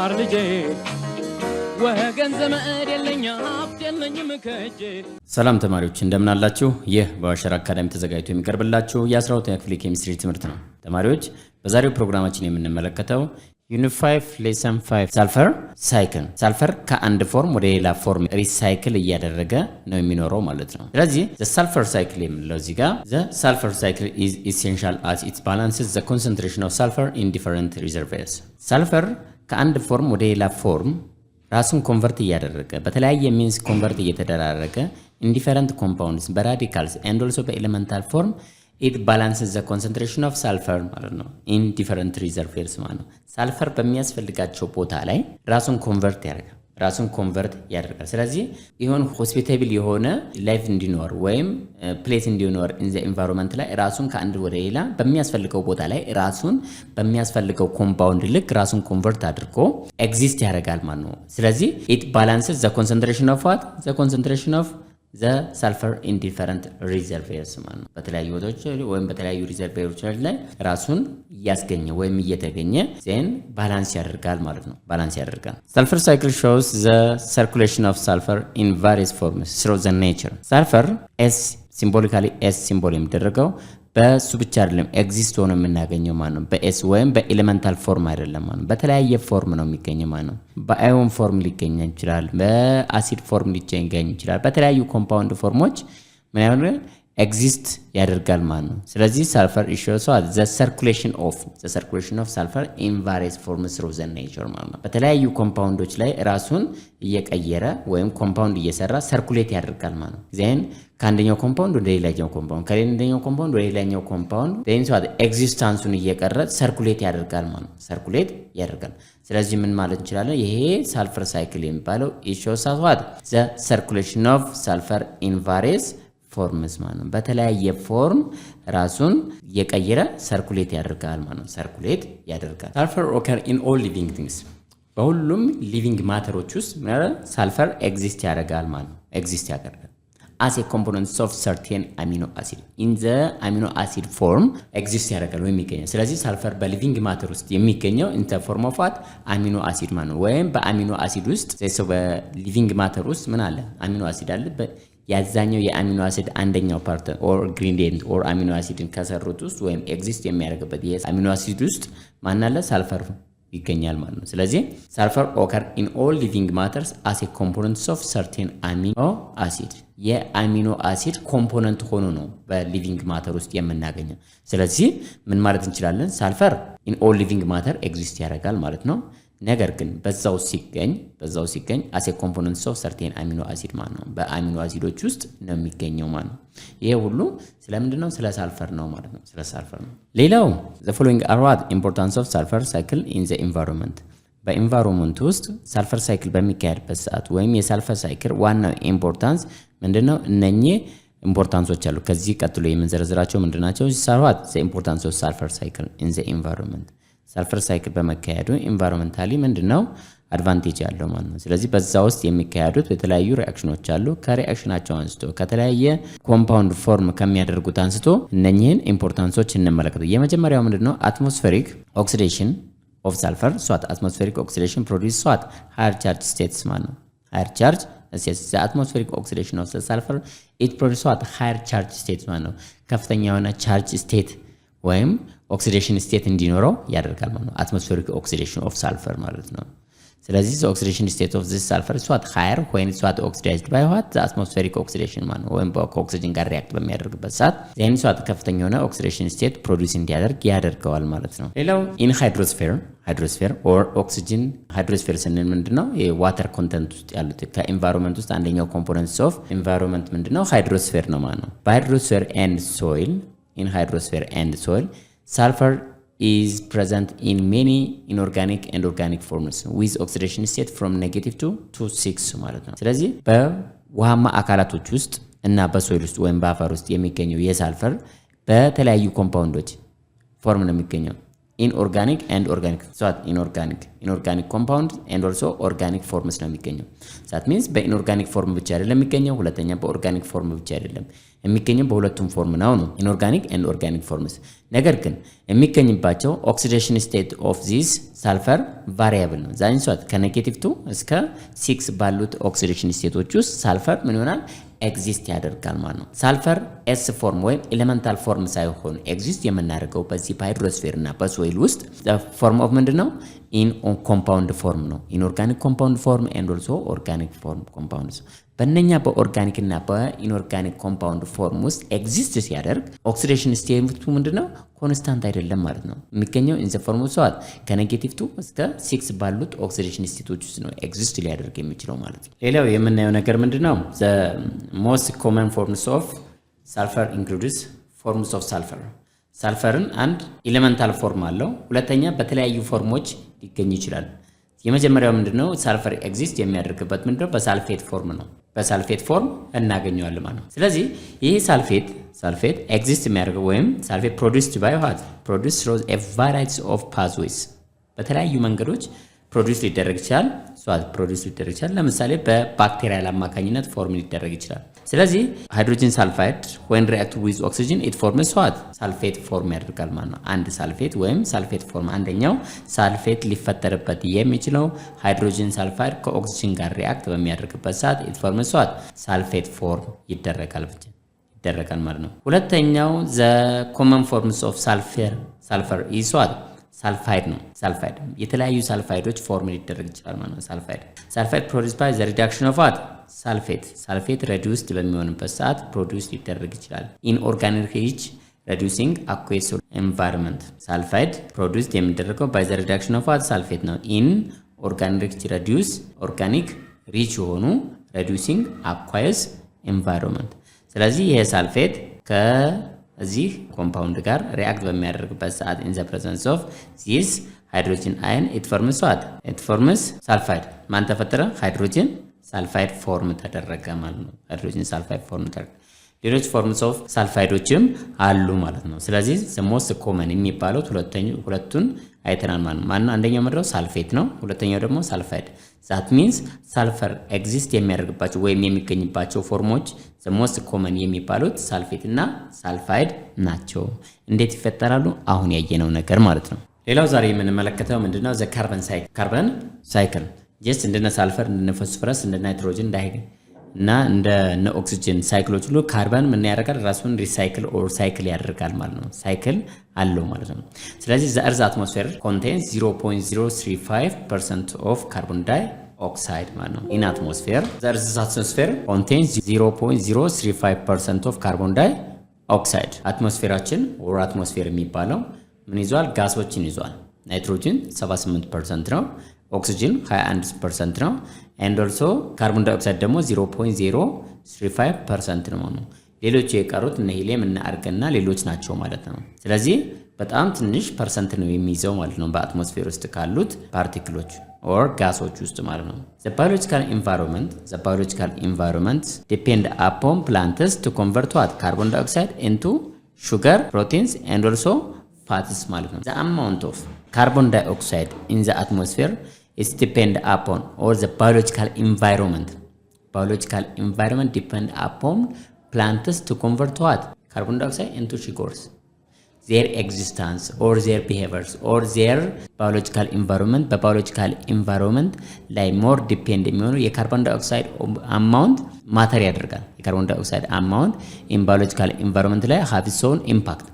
ማር ልጄ ወገን ዘመድ የለኝ ሀብት የለኝም ከጄ። ሰላም ተማሪዎች እንደምን አላችሁ? ይህ በዋሸራ አካዳሚ ተዘጋጅቶ የሚቀርብላችሁ የ12ኛ ክፍል ኬሚስትሪ ትምህርት ነው። ተማሪዎች በዛሬው ፕሮግራማችን የምንመለከተው ዩኒት 5 ሌሰን 5 ሳልፈር ሳይክል። ሳልፈር ከአንድ ፎርም ወደ ሌላ ፎርም ሪሳይክል እያደረገ ነው የሚኖረው ማለት ነው። ስለዚህ the sulfur cycle የምንለው እዚህ ጋር the sulfur cycle is essential as it balances the concentration of sulfur in different reservoirs። ሳልፈር ከአንድ ፎርም ወደ ሌላ ፎርም ራሱን ኮንቨርት እያደረገ በተለያየ ሚንስ ኮንቨርት እየተደራረገ in different compounds በራዲካልስ and also በኤሌመንታል ፎርም it balances the concentration of sulfur ማለት ነው in different reservoirs ማለት ነው። ሳልፈር በሚያስፈልጋቸው ቦታ ላይ ራሱን ኮንቨርት ያደርጋል። ስለዚህ ይሁን ሆስፒታብል የሆነ ላይፍ እንዲኖር ወይም ፕሌስ እንዲኖር in the environment ላይ ራሱን ከአንድ ወደ ሌላ በሚያስፈልገው ቦታ ላይ ራሱን በሚያስፈልገው ኮምፓውንድ ልክ ራሱን ኮንቨርት አድርጎ ኤግዚስት ያደርጋል ማለት ነው። ስለዚህ it balances the concentration of what? The concentration of the sulfur in different reservoirs ማለት ነው። በተለያዩ ቦታዎች ወይም በተለያዩ ሪዘርቮይሮች ላይ ራሱን እያስገኘ ወይም እየተገኘ ዜን ባላንስ ያደርጋል ማለት ነው። ባላንስ ያደርጋል። sulfur cycle shows the circulation of sulfur in various forms through the nature። sulfur s symbolically s ሲምቦል የሚደረገው በሱ ብቻ አይደለም ኤግዚስት ሆኖ የምናገኘው ማለት ነው። በኤስ ወይም በኤሌመንታል ፎርም አይደለም ማለት ነው። በተለያየ ፎርም ነው የሚገኘው ማለት ነው። በአዮን ፎርም ሊገኝ ይችላል፣ በአሲድ ፎርም ሊገኝ ይችላል። በተለያዩ ኮምፓውንድ ፎርሞች ምን ያደርጋል? ኤግዚስት ያደርጋል ማለት ነው። ስለዚህ ሳልፈር shows the circulation of sulfur in various forms through the nature ማለት ነው። በተለያዩ ኮምፓውንዶች ላይ ራሱን እየቀየረ ወይም ኮምፓውንድ እየሰራ ሰርኩሌት ያደርጋል ማለት ነው። ዜን ከአንደኛው ኮምፓውንድ ወደ ሌላኛው ኮምፓውንድ ከሌላኛው ኮምፓውንድ ወደ ሌላኛው ኮምፓውንድ ዜን ኤግዚስታንሱን እየቀረጸ ሰርኩሌት ያደርጋል ማለት ነው። ሰርኩሌት ያደርጋል። ስለዚህ ምን ማለት እንችላለን? ይሄ ሳልፈር ሳይክል የሚባለው shows the circulation of sulfur in various ፎርምስ ማለት ነው። በተለያየ ፎርም ራሱን እየቀየረ ሰርኩሌት ያደርጋል ማለት ነው። ሰርኩሌት ያደርጋል። ሳልፈር ኦከር ኢን ኦል ሊቪንግ ቲንግስ በሁሉም ሊቪንግ ማተሮች ውስጥ ሳልፈር ኤግዚስት ያደርጋል ማለት ነው። ኤግዚስት ያደርጋል as a component of certain amino acid in the amino acid form ኤግዚስት ያደርጋል ወይም ይገኛል። ስለዚህ ሳልፈር በሊቪንግ ማተር ውስጥ የሚገኘው in the form of what? አሚኖ አሲድ ማለት ነው። ወይም በአሚኖ አሲድ ውስጥ ሰው በሊቪንግ ማተር ውስጥ ምን አለ? አሚኖ አሲድ አለ። ያዛኛው የአሚኖ አሲድ አንደኛው ፓርት ኦር ኢንግሪዲየንት ኦር አሚኖ አሲድን ከሰሩት ውስጥ ወይም ኤግዚስት የሚያደርግበት የአሚኖ አሲድ ውስጥ ማን አለ? ሳልፈር ይገኛል ማለት ነው። ስለዚህ ሳልፈር ኦከር ኢን ኦል ሊቪንግ ማተርስ አስ ኤ ኮምፖነንትስ ኦፍ ሰርቴን አሚኖ አሲድ የአሚኖ አሲድ ኮምፖነንት ሆኖ ነው በሊቪንግ ማተር ውስጥ የምናገኘው። ስለዚህ ምን ማለት እንችላለን? ሳልፈር ኢን ኦል ሊቪንግ ማተር ኤግዚስት ያደርጋል ማለት ነው። ነገር ግን በዛው ሲገኝ አስ ኤ ኮምፖነንትስ ኦፍ ሰርቴን አሚኖ አሲድ ማለት ነው። በአሚኖ አሲዶች ውስጥ ነው የሚገኘው ማለት ነው። ይሄ ሁሉ ስለምንድነው? ስለ ሳልፈር ነው ማለት ነው። ስለ ሳልፈር ነው። ሌላው the following are what importance of sulfur cycle in the environment በኢንቫይሮንመንት ውስጥ ሳልፈር ሳይክል በሚካሄድበት ሰዓት ወይም የሳልፈር ሳይክል ዋናው ኢምፖርታንስ ምንድነው? እነኚህ ኢምፖርታንሶች አሉ። ከዚህ ቀጥሎ የምንዘረዝራቸው ምንድናቸው? ሳልዋት the importance of sulfur cycle in the environment ሳልፈር ሳይክል በመካሄዱ ኢንቫይሮንመንታሊ ምንድነው አድቫንቴጅ ያለው ማለት ነው። ስለዚህ በዛ ውስጥ የሚካሄዱት የተለያዩ ሪአክሽኖች አሉ። ከሪአክሽናቸው አንስቶ ከተለያየ ኮምፓውንድ ፎርም ከሚያደርጉት አንስቶ እነኚህን ኢምፖርታንሶች እንመለከቱ። የመጀመሪያው ምንድነው? አትሞስፌሪክ ኦክሲዴሽን ኦፍ ሳልፈር አትሞስፌሪክ ኦክሲዴሽን ፕሮዲዩስ ሃየር ቻርጅ ስቴትስ ማለት ነው። ሃየር ቻርጅ ስቴትስ አትሞስፌሪክ ኦክሲዴሽን ኦፍ ሳልፈር ኢት ፕሮዲዩስ ሃየር ቻርጅ ስቴትስ ማለት ነው። ከፍተኛ የሆነ ቻርጅ ስቴት ወይም ኦክሲዴሽን ስቴት እንዲኖረው ያደርጋል ማለት ነው። አትሞስፌሪክ ኦክሲዴሽን ኦፍ ሳልፈር ማለት ነው። ስለዚህ the oxidation state of this sulfur is what higher when it's what oxidized by what the atmospheric oxidation ማለት ነው። ወይም በኦክሲጅን ጋር ሪአክት በሚያደርግበት ሰዓት then what ከፍተኛ የሆነ ኦክሲዴሽን ስቴት ፕሮዲዩስ እንዲያደርግ ያደርገዋል ማለት ነው። ሌላው in hydrosphere or oxygen hydrosphere ስንል ምንድነው? የዋተር ኮንተንት ውስጥ ያሉት ከኢንቫይሮንመንት ውስጥ አንደኛው ኮምፖነንትስ ኦፍ ኢንቫይሮንመንት ምንድነው? ሃይድሮስፌር ነው ማለት ነው። በሃይድሮስፌር and soil in hydrosphere and soil sulfur is present in many inorganic and organic forms with oxidation state from -2 to 6 ማለት ነው። ስለዚህ በውሃማ አካላቶች ውስጥ እና በሶይል ውስጥ ወይም በአፈር ውስጥ የሚገኘው የሳልፈር በተለያዩ ኮምፓውንዶች ፎርም ነው የሚገኘው ኢንኦርጋኒክ ኤንድ ኦርጋኒክ ሶት ኢንኦርጋኒክ ኮምፓውንድ ኤንድ ኦልሶ ኦርጋኒክ ፎርምስ ነው የሚገኘው። ዛት ሚንስ በኢንኦርጋኒክ ፎርም ብቻ አይደለም የሚገኘው፣ ሁለተኛ በኦርጋኒክ ፎርም ብቻ አይደለም የሚገኘው፣ በሁለቱም ፎርም ነው ኢንኦርጋኒክ ኤንድ ኦርጋኒክ ፎርምስ። ነገር ግን የሚገኝባቸው ኦክሲዴሽን ስቴት ኦፍ ዚስ ሳልፈር ቫሪያብል ነው። ዛን ሶት ከኔጌቲቭ2 እስከ 6 ባሉት ኦክሲዴሽን ስቴቶች ውስጥ ሳልፈር ምን ይሆናል ኤግዚስት ያደርጋል ማለት ነው። ሳልፈር ኤስ ፎርም ወይም ኤሌመንታል ፎርም ሳይሆን ኤግዚስት የምናደርገው በዚህ በሃይድሮስፌር እና በሶይል ውስጥ ፎርም ኦፍ ምንድነው ኢን ኮምፓውንድ ፎርም ነው። ኢንኦርጋኒክ ኮምፓውንድ ፎርም ኤንድ ኦልሶ ኦርጋኒክ ፎርም ኮምፓውንድስ። በእነኛ በኦርጋኒክ እና በኢንኦርጋኒክ ኮምፓውንድ ፎርም ውስጥ ኤግዚስት ሲያደርግ ኦክሲዴሽን ስቴቱ ምንድነው ኮንስታንት አይደለም ማለት ነው። የሚገኘው ኢን ዘ ፎርም ኦፍ ሶት ከኔጌቲቭ2 እስከ 6 ባሉት ኦክሲዴሽን ስቴቶች ውስጥ ነው ኤግዚስት ሊያደርግ የሚችለው ማለት ነው። ሌላው የምናየው ነገር ምንድነው the most common forms of sulfur includes forms of sulfur ሳልፈርን አንድ ኤሌመንታል ፎርም አለው፣ ሁለተኛ በተለያዩ ፎርሞች ሊገኝ ይችላል። የመጀመሪያው ምንድነው ሳልፈር ኤግዚስት የሚያደርግበት ምንድነው በሳልፌት ፎርም ነው። በሳልፌት ፎርም እናገኘዋለን ማለት ነው። ስለዚህ ይህ ሳልፌት ኤግዚስት የሚያደርገው ወይም ሳልፌት ፕሮዲዩስድ ባይ ዋት ፕሮዲዩስ through a variety of pathways በተለያዩ መንገዶች ፕሮዲዩስ ሊደረግ ይችላል። ፕሮዲዩስ ሊደረግ ይችላል። ለምሳሌ በባክቴሪያል አማካኝነት ፎርም ሊደረግ ይችላል። ስለዚህ ሃይድሮጅን ሳልፋይድ when react with oxygen it forms what ሳልፌት ፎርም ያደርጋል ማለት ነው። አንድ ሳልፌት ወይም ሳልፌት ፎርም አንደኛው ሳልፌት ሊፈጠርበት የሚችለው ሃይድሮጅን ሳልፋይድ ከኦክሲጅን ጋር ሪአክት በሚያደርግበት ሰዓት it forms what ሳልፌት ፎርም ይደረጋል ማለት ነው። ሁለተኛው the common forms of sulfur is what ሳልፋይድ ነው። ሳልፋይድ የተለያዩ ሳልፋይዶች ፎርም ሊደረግ ይችላል ማለት ነው። ሳልፋይድ ፕሮዲዩስ ባይ ዘ ሪዳክሽን ኦፍ ዋት ሳልፌት ሬዲዩስድ በሚሆንበት ሰዓት ፕሮዲዩስ ሊደረግ ይችላል። ኢን ኦርጋኒክ ሪች ሬዲዩሲንግ አኩዌስ ኤንቫይሮንመንት ሳልፋይድ ፕሮዲዩስ የሚደረገው ባይ ዘ ሪዳክሽን ኦፍ ዋት ሳልፌት ነው። ኢን ኦርጋኒክ ሬዲዩስ ኦርጋኒክ ሪች የሆኑ ሬዲዩሲንግ አኳየስ ኤንቫይሮንመንት። ስለዚህ ይሄ ሳልፌት ከዚህ ኮምፓውንድ ጋር ሪአክት በሚያደርግበት ሰዓት ኢን ዘ ፕሬዘንስ ኦፍ ዚስ ሃይድሮጅን አየን ኢት ፎርምስ ሳልፋይድ ማን ተፈጠረ ሃይድሮጅን ሳልፋይድ ፎርም ተደረገ ማለት ነው። ሃይድሮጅን ሳልፋይድ ፎርም ተደረገ። ሌሎች ፎርምስ ኦፍ ሳልፋይዶችም አሉ ማለት ነው። ስለዚህ ዘ ሞስት ኮመን የሚባሉት ሁለቱን አይተናል ማለት ነው። ማነው አንደኛው ምንድነው ሳልፌት ነው፣ ሁለተኛው ደግሞ ሳልፋይድ። ዛት ሚንስ ሳልፈር ኤግዚስት የሚያደርግባቸው ወይም የሚገኝባቸው ፎርሞች ዘ ሞስት ኮመን የሚባሉት ሳልፌት እና ሳልፋይድ ናቸው። እንዴት ይፈጠራሉ? አሁን ያየነው ነገር ማለት ነው። ሌላው ዛሬ የምንመለከተው ምንድነው ዘ ካርበን ሳይክል ጀስት እንደነ ሳልፈር እንደነ ፎስፈረስ እንደነ ናይትሮጅን እና እንደ ኦክሲጅን ሳይክሎች ሁሉ ካርበን ምን ያደርጋል? ራሱን ሪሳይክል ኦር ሳይክል ያደርጋል ማለት ነው። ሳይክል አለው ማለት ነው። ስለዚህ the earth atmosphere contains 0.035% of carbon dioxide ማለት ነው። in atmosphere the earth's atmosphere contains 0.035% of carbon dioxide አትሞስፌራችን or አትሞስፌር የሚባለው ምን ይዟል? ጋሶችን ይዟል። ናይትሮጅን 78% ነው። ኦክሲጅን 21% ነው። and also ካርቦን ዳይኦክሳይድ ደግሞ 0.035% ነው። ሌሎች የቀሩት እነ ሂሊየም እና አርገን እና ሌሎች ናቸው ማለት ነው። ስለዚህ በጣም ትንሽ ፐርሰንት ነው የሚይዘው ማለት ነው በአትሞስፌር ውስጥ ካሉት ፓርቲክሎች or ጋሶች ውስጥ ማለት ነው። the biological environment depend upon plants to convert what carbon dioxide into sugar, proteins and also fats ማለት ነው። the amount of carbon dioxide in the atmosphere is depend upon or the biological environment depend upon plants to convert what carbon dioxide into sugars. Their existence or their behaviors or their biological environment በbiological environment ላይ more depend የሚሆኑ የካርቦን ዳይኦክሳይድ አማውንት ማተር ያደርጋል። የካርቦን ዳይኦክሳይድ አማውንት in biological environment ላይ have its own impact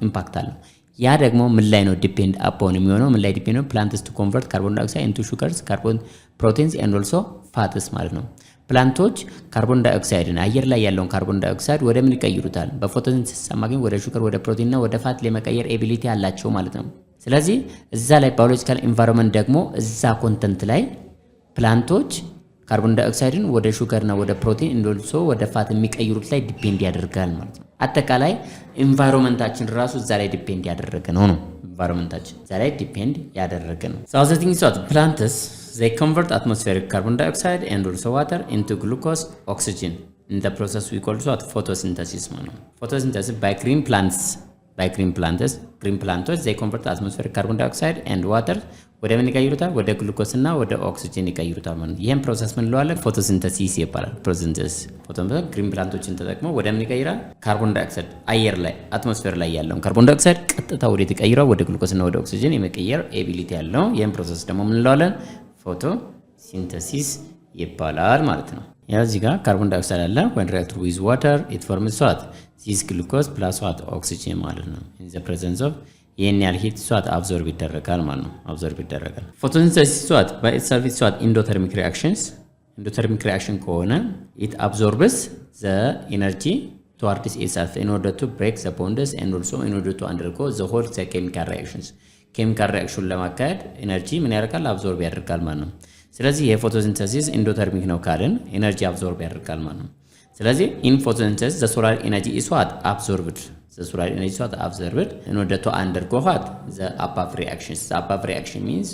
አለው። ያ ደግሞ ምን ላይ ነው ዲፔንድ አፖን የሚሆነው? ምን ላይ ዲፔንድ ነው? plants to convert carbon dioxide into sugars, carbon proteins and also fats ማለት ነው። ፕላንቶች ካርቦን ዳይኦክሳይድን አየር ላይ ያለውን ካርቦን ዳይኦክሳይድ ወደ ምን ይቀይሩታል? በፎቶሲንተሲስ አማካኝ ወደ ሹገር፣ ወደ ፕሮቲን እና ወደ ፋት ለመቀየር ኤቢሊቲ አላቸው ማለት ነው። ስለዚህ እዛ ላይ ባዮሎጂካል ኢንቫይሮንመንት ደግሞ እዛ ኮንተንት ላይ ፕላንቶች ካርቦን ዳይኦክሳይድን ወደ ሹገር እና ወደ ፕሮቲን እንደልሶ ወደ ፋት የሚቀይሩት ላይ ዲፔንድ ያደርጋል ማለት ነው። አጠቃላይ ኢንቫይሮንመንታችን ራሱ እዛ ላይ ዲፔንድ ያደረገ ነው። ኢንቫይሮንመንታችን እዛ ላይ ዲፔንድ ያደረገ ነው። So the thing is that plants they convert atmospheric carbon dioxide and also water into glucose, oxygen. In the process we call it photosynthesis. Photosynthesis by green plants by green plantoች they convert atmospheric carbon dioxide and water ወደ ምን ይቀይሩታል? ወደ ግሉኮስ እና ወደ ኦክሲጅን ይቀይሩታል ማለት ነው። ይሄን ፕሮሰስ ምን እንለዋለን? ፎቶሲንተሲስ ይባላል። ግሪን ፕላንቶችን ተጠቅመው ወደ ምን ይቀይራል? ካርቦን ዳይኦክሳይድ አየር ላይ አትሞስፌር ላይ ያለውን ካርቦን ዳይኦክሳይድ ቀጥታ ወደ ይቀይራል? ወደ ግሉኮስ እና ወደ ኦክሲጅን የመቀየር ኤቢሊቲ ያለው ይሄን ፕሮሰስ ደግሞ ምን እንለዋለን? ፎቶሲንተሲስ ይባላል ማለት ነው። ያው እዚህ ጋር ካርቦን ዳይኦክሳይድ አለ when reacted with water it forms what this glucose plus what oxygen ማለት ነው in the presence of ይሄን ያህል ሂት ስዋት አብዞርብ ይደረጋል ማለት ነው። አብዞርብ ይደረጋል። ፎቶሲንተሲስ ስዋት by itself is what endothermic reactions endothermic reaction ከሆነ it absorbs the energy towards itself in order to break the bonds and also in order to undergo the whole chemical reactions ኬሚካል ሪአክሽን ለማካሄድ ኤነርጂ ምን ያደርጋል? አብዞርብ ያደርጋል ማለት ነው። ስለዚህ የፎቶሲንተሲስ ኢንዶተርሚክ ነው ካልን ኤነርጂ አብዞርብ ያደርጋል ማለት ነው። ስለዚህ ኢን ፎቶሲንተሲስ the solar energy is what absorbed the solar energy is what absorbed in order to undergo what the above reactions the above reaction means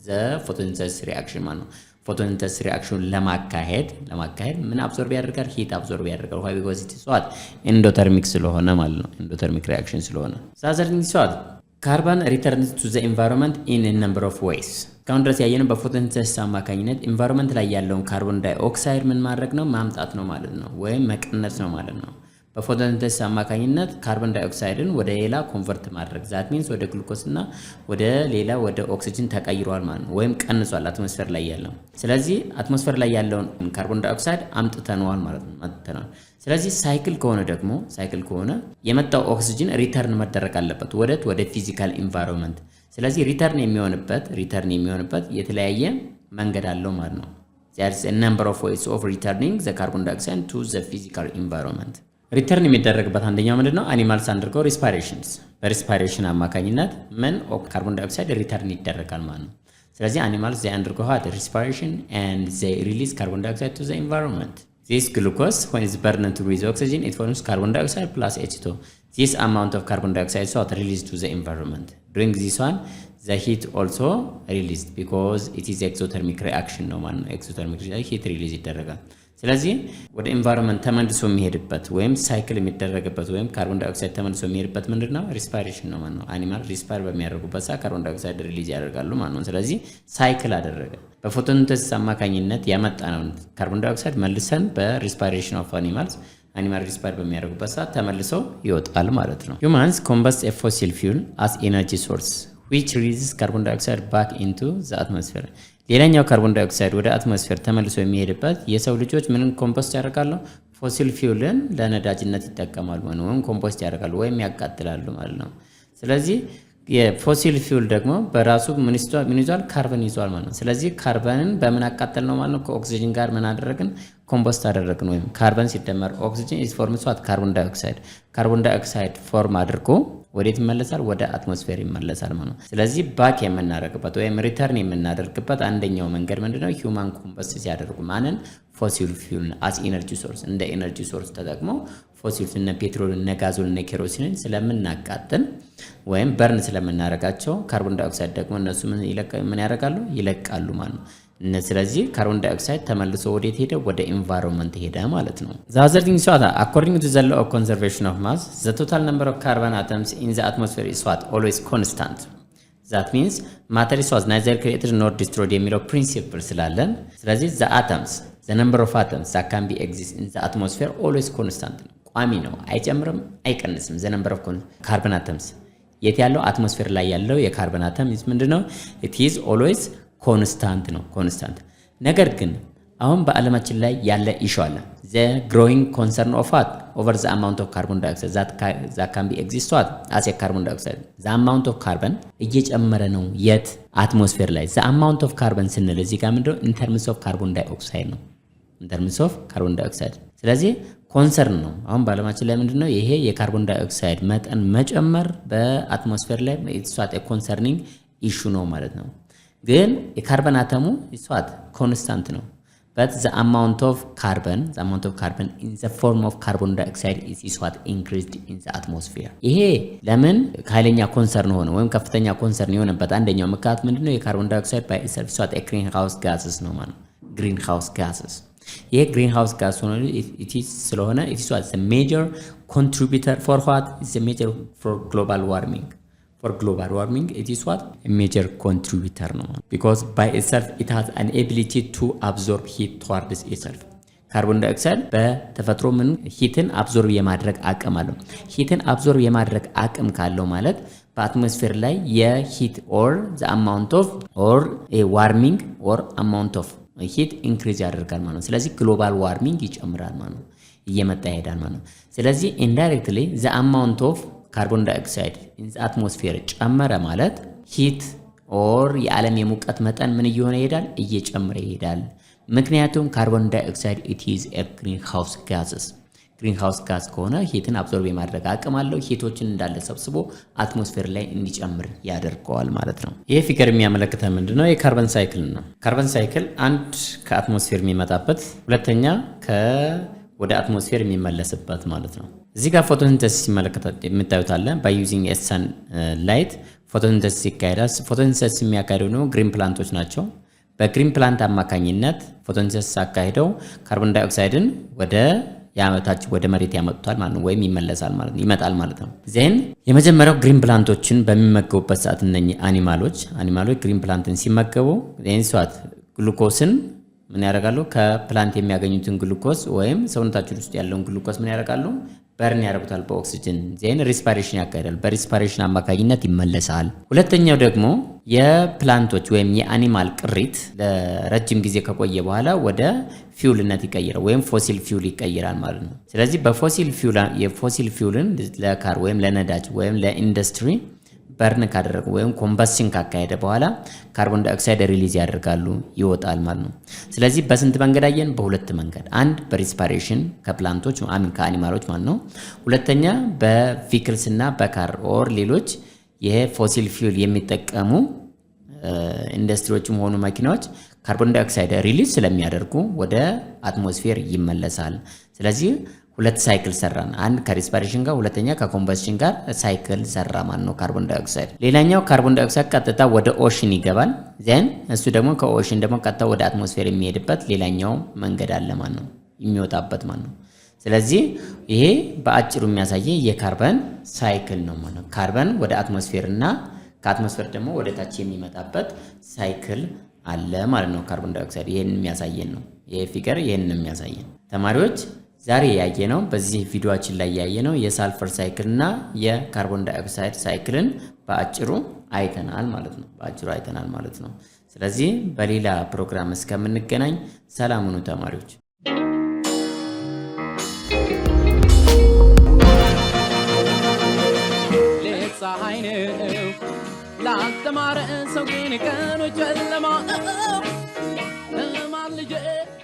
the photosynthesis reaction ማለት ነው። ፎቶሲንተሲስ ሪአክሽን ለማካሄድ ምን አብዞርብ ያደርጋል? ሂት አብዞርብ ያደርጋል። why because it is what ኢንዶተርሚክ ስለሆነ ማለት ነው። ኢንዶተርሚክ ሪአክሽን ስለሆነ ሳዘርቲንግ ስዋት ካርበን returns to the environment in a number of ways ካሁን ድረስ ያየነው በፎቶሲንተሲስ አማካኝነት ኢንቫይሮንመንት ላይ ያለውን ካርቦን ዳይኦክሳይድ ምን ማድረግ ነው? ማምጣት ነው ማለት ነው፣ ወይም መቀነስ ነው ማለት ነው። በፎቶሲንተሲስ አማካኝነት ካርቦን ዳይኦክሳይድን ወደ ሌላ ኮንቨርት ማድረግ ዛት ሚንስ ወደ ግሉኮስ እና ወደ ሌላ ወደ ኦክሲጅን ተቀይሯል ማለት ነው፣ ወይም ቀንሷል አትሞስፌር ላይ ያለው። ስለዚህ አትሞስፌር ላይ ያለውን ካርቦን ዳይኦክሳይድ አምጥተነዋል ማለት ነው፣ አምጥተናል። ስለዚህ ሳይክል ከሆነ የመጣው ኦክሲጅን ሪተርን መደረግ አለበት ወደ ፊዚካል ኢንቫይሮንመንት። ስለዚህ ሪተርን የሚሆንበት የተለያየ መንገድ አለው ማለት ነው። there's a number of ways of returning the carbon dioxide to the physical environment ሪተርን የሚደረግበት አንደኛው ምንድነው? አኒማልስ አንደርገው ሪስፓይሬሽንስ በሪስፓይሬሽን አማካኝነት ምን ካርቦን ዳይኦክሳይድ ሪተርን ይደረጋል ማለት ነው። ስለዚህ አኒማልስ they undergo respiration and they release carbon dioxide to the environment. This glucose when it's burned to with oxygen it forms carbon dioxide plus H2. This amount of carbon dioxide is released to the environment. During this one the heat also released because it is exothermic reaction ነው ማለት ነው። exothermic heat release ይደረጋል። ስለዚህ ወደ ኢንቫይሮንመንት ተመልሶ የሚሄድበት ወይም ሳይክል የሚደረግበት ወይም ካርቦን ዳይኦክሳይድ ተመልሶ የሚሄድበት ምንድነው? ሪስፓይሬሽን ነው ማለት ነው። አኒማል ሪስፓይር በሚያደርጉበት ሰዓት ካርቦን ዳይኦክሳይድ ሪሊዝ ያደርጋሉ ማለት ነው። ስለዚህ ሳይክል አደረገ። በፎቶሲንተሲስ አማካኝነት ያመጣነው ካርቦን ዳይኦክሳይድ መልሰን በሪስፓይሬሽን ኦፍ አኒማል ሪስፓይር በሚያደርጉበት ሰዓት ተመልሶ ይወጣል ማለት ነው። Humans combust a fossil fuel as energy source which releases carbon dioxide back into the atmosphere. ሌላኛው ካርቦን ዳይኦክሳይድ ወደ አትሞስፌር ተመልሶ የሚሄድበት የሰው ልጆች ምንን ኮምፖስት ያደርጋሉ? ፎሲል ፊውልን ለነዳጅነት ይጠቀማሉ ወይም ኮምፖስት ያደርጋሉ ወይም ያቃጥላሉ ማለት ነው። ስለዚህ የፎሲል ፊውል ደግሞ በራሱ ምን ይዟል? ካርበን ይዟል ማለት ነው። ስለዚህ ካርበንን በምን አቃጠል ነው ማለት ነው? ከኦክሲጅን ጋር ምን አደረግን? ኮምፖስት አደረግን። ወይም ካርበን ሲደመር ኦክሲጅን ኢዝ ፎርምስ ዋት ካርቦን ዳይኦክሳይድ ፎርም አድርጎ ወዴት ይመለሳል? ወደ አትሞስፌር ይመለሳል ማለት ነው። ስለዚህ ባክ የምናደርግበት ወይም ሪተርን የምናደርግበት አንደኛው መንገድ ምንድነው? ሂውማን ኮምፖስት ሲያደርጉ ማንን? ፎሲል ፊውል አስ ኢነርጂ ሶርስ እንደ ኢነርጂ ሶርስ ተጠቅሞ ፎሲል እና ፔትሮል እና ጋዞል እና ኬሮሲንን ስለምናቃጥል ወይም በርን ስለምናደርጋቸው ካርቦን ዳይኦክሳይድ ደግሞ እነሱ ምን ያደርጋሉ? ይለቃሉ ማለት ነው። ስለዚህ ካርቦን ዳይኦክሳይድ ተመልሶ ወዴት ሄደ? ወደ ኢንቫይሮንመንት ሄደ ማለት ነው። the other thing is what according to the law of conservation of mass the total number of carbon atoms in the atmosphere is what always constant. that means matter is neither created nor destroyed የሚለው ፕሪንሲፕል ስላለን ስለዚህ the number of atoms that can be exist in the atmosphere always constant ነው፣ ቋሚ ነው፣ አይጨምርም አይቀንስም። the number of carbon atoms የት ያለው አትሞስፌር ላይ ያለው የካርበን አተም ምንድነው? it is always ኮንስታንት ነው፣ ኮንስታንት። ነገር ግን አሁን በዓለማችን ላይ ያለ ኢሹ አለ the growing concern of what over the amount of carbon dioxide that can be exist what as a carbon dioxide the amount of carbon እየጨመረ ነው የት አትሞስፌር ላይ the amount of carbon ስንል እዚህ ጋር ምንድነው? in terms of carbon dioxide ነው፣ in terms of carbon dioxide። ስለዚህ ኮንሰርን ነው አሁን በዓለማችን ላይ ምንድነው? ይሄ የካርቦን ዳይኦክሳይድ መጠን መጨመር በአትሞስፌር ላይ it's what a concerning issue ነው ማለት ነው። ግን የካርበን አተሙ ይስዋት ኮንስታንት ነው but the amount of carbon in the form of carbon dioxide is what increased in the atmosphere. ይሄ ለምን ኃይለኛ ኮንሰርን ሆነ ወይም ከፍተኛ ኮንሰርን የሆነበት አንደኛው ምክንያት ምንድነው? የካርቦን ዳይኦክሳይድ by itself what a greenhouse gases ነው ማለት greenhouse gases። ይሄ greenhouse gas ሆነ it is ስለሆነ it is what the major contributor for what? It's a major for global warming. For global warming, it is what? A major contributor no? Because by itself, it has an ability to absorb heat towards itself. ካርቦን ዳይኦክሳይድ በተፈጥሮ ምን ሂትን አብዞርብ የማድረግ አቅም አለው። ሂትን አብዞርብ የማድረግ አቅም ካለው ማለት በአትሞስፌር ላይ የሂት ኦር ዘ አማውንት ኦፍ ኦር ኤ ዋርሚንግ ኦር አማውንት ኦፍ ሂት ኢንክሪዝ ያደርጋል ማለት ነው። ስለዚህ ግሎባል ዋርሚንግ ይጨምራል ማለት ነው፣ እየመጣ ይሄዳል ማለት ነው። ስለዚህ ኢንዳይሬክትሊ ዘ አማውንት ኦፍ ካርቦን ዳይኦክሳይድ ኢን ዘ አትሞስፌር ጨመረ ማለት ሂት ኦር የዓለም የሙቀት መጠን ምን እየሆነ ይሄዳል? እየጨመረ ይሄዳል። ምክንያቱም ካርቦን ዳይኦክሳይድ ኢት ኢዝ ኤ ግሪን ሃውስ ጋዝስ ግሪን ሃውስ ጋዝ ከሆነ ሂትን አብዞርብ የማድረግ አቅም አለው። ሂቶችን እንዳለ ሰብስቦ አትሞስፌር ላይ እንዲጨምር ያደርገዋል ማለት ነው። ይሄ ፊገር የሚያመለክተው ምንድነው? የካርበን ሳይክል ነው። ካርበን ሳይክል አንድ ከአትሞስፌር የሚመጣበት፣ ሁለተኛ ወደ አትሞስፌር የሚመለስበት ማለት ነው። እዚህ ጋር ፎቶሲንተሲስ የምታዩት አለ። ባይ ዩዚንግ ሰን ላይት ፎቶሲንተሲስ ይካሄዳል። ፎቶሲንተሲስ የሚያካሂደው ነው ግሪን ፕላንቶች ናቸው። በግሪን ፕላንት አማካኝነት ፎቶሲንተሲስ አካሂደው ካርቦን ዳይኦክሳይድን ወደ ያመታች ወደ መሬት ያመጡታል ማለት ነው፣ ወይም ይመለሳል ማለት ነው፣ ይመጣል ማለት ነው። ዜን የመጀመሪያው ግሪን ፕላንቶችን በሚመገቡበት ሰዓት እነኚህ አኒማሎች ግሪን ፕላንትን ሲመገቡ ዜንሷት ግሉኮስን ምን ያደርጋሉ? ከፕላንት የሚያገኙትን ግሉኮስ ወይም ሰውነታችን ውስጥ ያለውን ግሉኮስ ምን ያደርጋሉ? በርን ያደርጉታል በኦክሲጅን። ዜን ሪስፓይሬሽን ያካሂዳል። በሪስፓይሬሽን አማካኝነት ይመለሳል። ሁለተኛው ደግሞ የፕላንቶች ወይም የአኒማል ቅሪት ለረጅም ጊዜ ከቆየ በኋላ ወደ ፊውልነት ይቀይራል ወይም ፎሲል ፊውል ይቀይራል ማለት ነው። ስለዚህ የፎሲል ፊውልን ለካር ወይም ለነዳጅ ወይም ለኢንዱስትሪ በርን ካደረገ ወይም ኮምበስሽን ካካሄደ በኋላ ካርቦን ዳይኦክሳይድ ሪሊዝ ያደርጋሉ፣ ይወጣል ማለት ነው። ስለዚህ በስንት መንገድ አየን? በሁለት መንገድ። አንድ በሪስፓይሬሽን ከፕላንቶች ከአኒማሎች ማለት ነው። ሁለተኛ በቪክልስ እና በካር ኦር ሌሎች የፎሲል ፊውል የሚጠቀሙ ኢንዱስትሪዎችም ሆኑ መኪናዎች ካርቦን ዳይኦክሳይድ ሪሊዝ ስለሚያደርጉ ወደ አትሞስፌር ይመለሳል። ስለዚህ ሁለት ሳይክል ሰራን። አንድ ከሪስፓይሬሽን ጋር፣ ሁለተኛ ከኮምበስሽን ጋር ሳይክል ሰራ ማለት ነው ካርቦን ዳይኦክሳይድ። ሌላኛው ካርቦን ዳይኦክሳይድ ቀጥታ ወደ ኦሽን ይገባል። ዜን እሱ ደግሞ ከኦሽን ደግሞ ቀጥታ ወደ አትሞስፌር የሚሄድበት ሌላኛው መንገድ አለ ማለት ነው፣ የሚወጣበት ማለት ነው። ስለዚህ ይሄ በአጭሩ የሚያሳየ የካርበን ሳይክል ነው ማለት ነው። ካርበን ወደ አትሞስፌር እና ከአትሞስፌር ደግሞ ወደ ታች የሚመጣበት ሳይክል አለ ማለት ነው። ካርቦን ዳይኦክሳይድ ይሄን የሚያሳየን ነው። ይሄ ፊገር ይሄን የሚያሳየን ተማሪዎች ዛሬ ያየነው በዚህ ቪዲዮአችን ላይ ያየነው የሳልፈር ሳይክል እና የካርቦን ዳይኦክሳይድ ሳይክልን በአጭሩ አይተናል ማለት ነው። ስለዚህ በሌላ ፕሮግራም እስከምንገናኝ ሰላም ሁኑ ተማሪዎች። ፀሐይ ነው ላልተማረ ሰው ግን ቀኑ ጨለማ ነው።